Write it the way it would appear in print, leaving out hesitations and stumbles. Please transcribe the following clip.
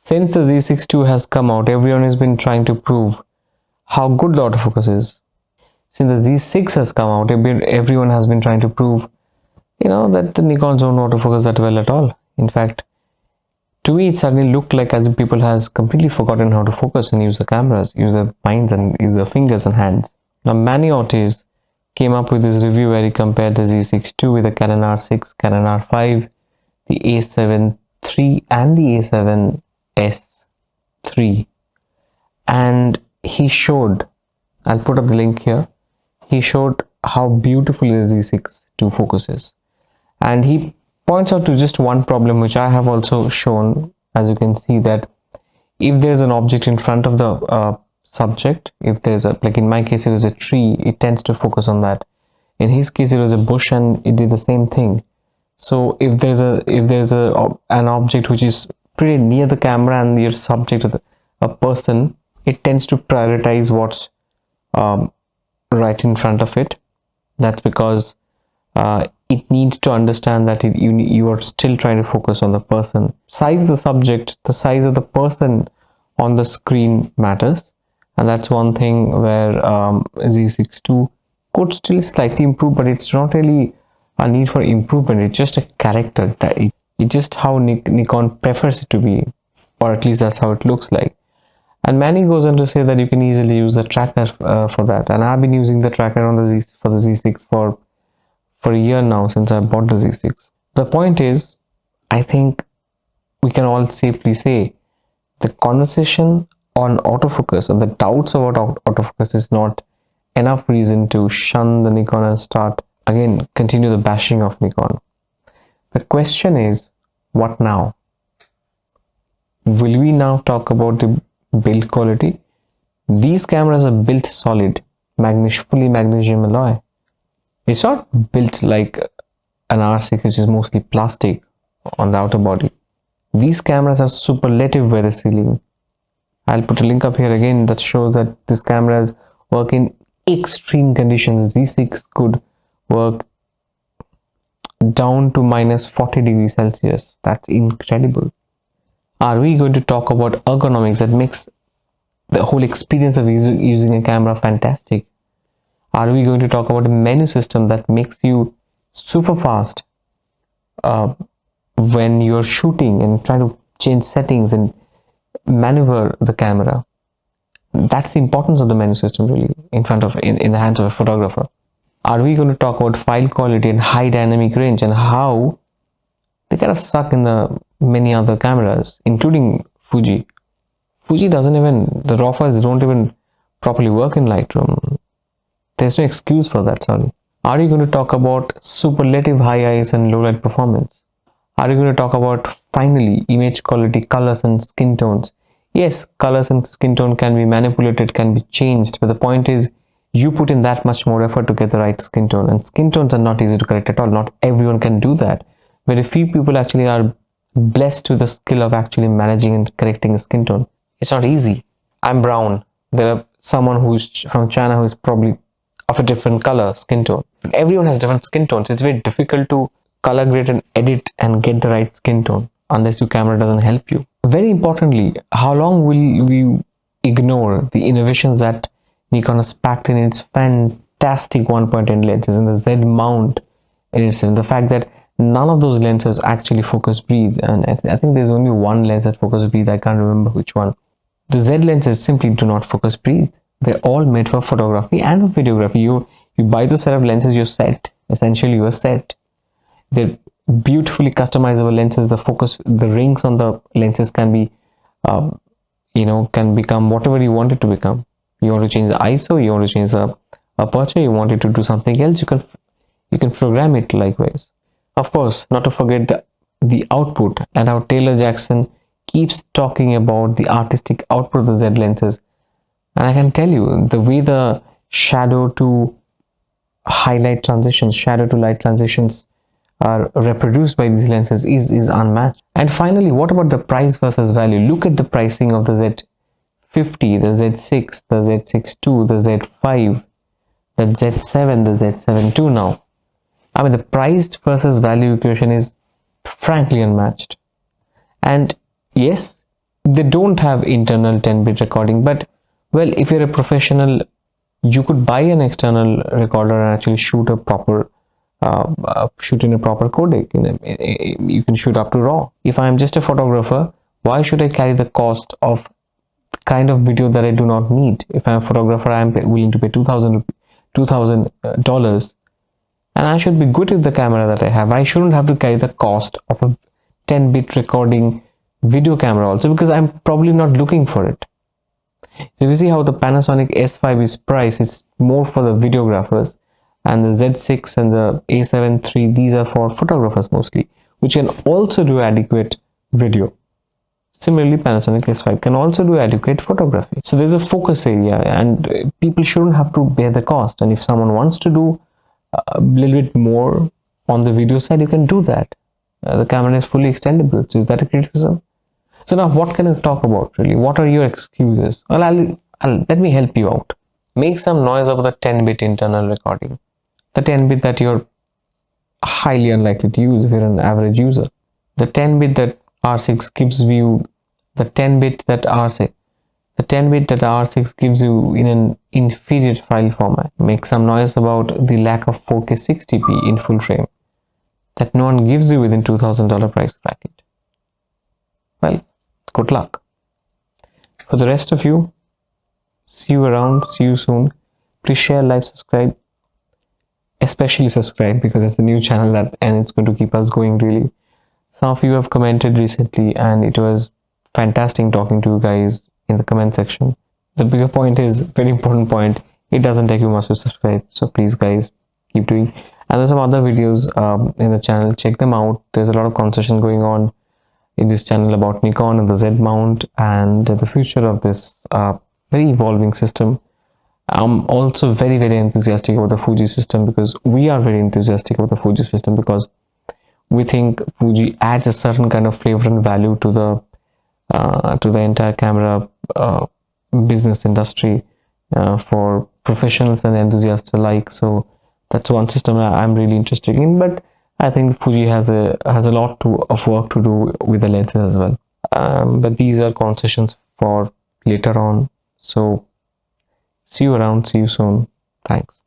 Since the Z6II has come out, everyone has been trying to prove how good the autofocus is. Since the Z6 has come out, everyone has been trying to prove, that the Nikon's don't autofocus that well at all. In fact, to me, it suddenly looked like as if people has completely forgotten how to focus and use the cameras, use their minds and use their fingers and hands. Now, Manny Ortiz came up with this review where he compared the Z6II with the Canon R6, Canon R5, the A7 III and the A7S III, and he showed, I'll put up the link here, he showed how beautifully the Z6II focuses, and he points out to just one problem which I have also shown. As you can see, that if there's an object in front of the subject, if there's a, like in my case it was a tree, it tends to focus on that. In his case it was a bush and it did the same thing. So if there's an object which is pretty near the camera and your subject is a person, it tends to prioritize what's right in front of it. That's because it needs to understand that you are still trying to focus on the person. Size of the subject, the size of the person on the screen matters, and that's one thing where Z6II could still slightly improve, but it's not really a need for improvement. It's just a character that it's just how Nikon prefers it to be, or at least that's how it looks like. And Manny goes on to say that you can easily use the tracker for that, and I've been using the tracker on the Z6 for a year now, since I bought the Z6. The point is, I think we can all safely say the conversation on autofocus and the doubts about autofocus is not enough reason to shun the Nikon and continue the bashing of Nikon. The question is, what now? Will we now talk about the build quality? These cameras are built solid, fully magnesium alloy. It's not built like an R6, which is mostly plastic on the outer body. These cameras are superlative weather sealing. I'll put a link up here again that shows that these cameras work in extreme conditions. Z6 could work down to minus 40 degrees Celsius. That's incredible. Are we going to talk about ergonomics that makes the whole experience of using a camera fantastic? Are we going to talk about a menu system that makes you super fast when you're shooting and trying to change settings and maneuver the camera? That's the importance of the menu system, really, in the hands of a photographer. Are we going to talk about file quality and high dynamic range and how they kind of suck in the many other cameras, including Fuji? The raw files don't even properly work in Lightroom. There's no excuse for that, sorry. Are you going to talk about superlative high IS and low light performance? Are you going to talk about, finally, image quality, colors and skin tones? Yes, colors and skin tone can be manipulated, can be changed, but the point is, you put in that much more effort to get the right skin tone, and skin tones are not easy to correct at all. Not everyone can do that. Very few people actually are blessed with the skill of actually managing and correcting a skin tone. It's not easy. I'm brown. There are someone who's from China who is probably of a different color skin tone. Everyone has different skin tones. It's very difficult to color grade and edit and get the right skin tone unless your camera doesn't help you. Very importantly, how long will we ignore the innovations that Nikon has packed in its fantastic 1.8 lenses and the Z mount in itself? The fact that none of those lenses actually focus breathe, and I think there's only one lens that focus breathe. I can't remember which one. The Z lenses simply do not focus breathe. They're all made for photography and for videography. You buy the set of lenses, you're set. Essentially, you're set. They're beautifully customizable lenses. The rings on the lenses can be, can become whatever you want it to become. You want to change the ISO, you want to change the aperture, you want it to do something else, you can program it likewise. Of course, not to forget the output, and how Taylor Jackson keeps talking about the artistic output of the Z lenses. And I can tell you, the way the shadow to highlight transitions, shadow to light transitions are reproduced by these lenses is unmatched. And finally, what about the price versus value? Look at the pricing of the Z50, the Z6, the Z6II, the Z5, the Z7, the Z7II now. I mean, the price versus value equation is frankly unmatched. And yes, they don't have internal 10-bit recording, but well, if you're a professional, you could buy an external recorder and actually shoot a proper shoot in a proper codec. You can shoot up to RAW. If I'm just a photographer, why should I carry the cost of the kind of video that I do not need? If I'm a photographer, I'm willing to pay $2,000 and I should be good with the camera that I have. I shouldn't have to carry the cost of a 10-bit recording video camera also, because I'm probably not looking for it. So you see how the Panasonic S5 is priced. It's more for the videographers, and the Z6 and the A7 III, these are for photographers mostly, which can also do adequate video. Similarly, Panasonic S5 can also do adequate photography. So there's a focus area, and people shouldn't have to bear the cost. And if someone wants to do a little bit more on the video side, you can do that. The camera is fully extendable. So is that a criticism? So now what can I talk about really? What are your excuses? Well, let me help you out. Make some noise about the 10-bit internal recording. The 10-bit that you're highly unlikely to use if you're an average user. The 10-bit that R6 gives you, the 10-bit that R6 gives you in an inferior file format. Make some noise about the lack of 4K 60p in full frame that no one gives you within $2,000 price bracket. Well, good luck. For the rest of you, see you around, see you soon. Please share, like, subscribe. Especially subscribe, because it's a new channel and it's going to keep us going really. Some of you have commented recently and it was fantastic talking to you guys in the comment section. The bigger point is, very important point, it doesn't take you much to subscribe. So please guys, keep doing. And there's some other videos in the channel, check them out. There's a lot of conversation going on in this channel about Nikon and the Z mount and the future of this very evolving system. I'm also very enthusiastic about the Fuji system, because we are very enthusiastic about the Fuji system, because we think Fuji adds a certain kind of flavor and value to the entire camera business industry for professionals and enthusiasts alike. So that's one system I'm really interested in, but I think Fuji has a lot of work to do with the lenses as well. But these are conversations for later on. So see you around, see you soon. Thanks.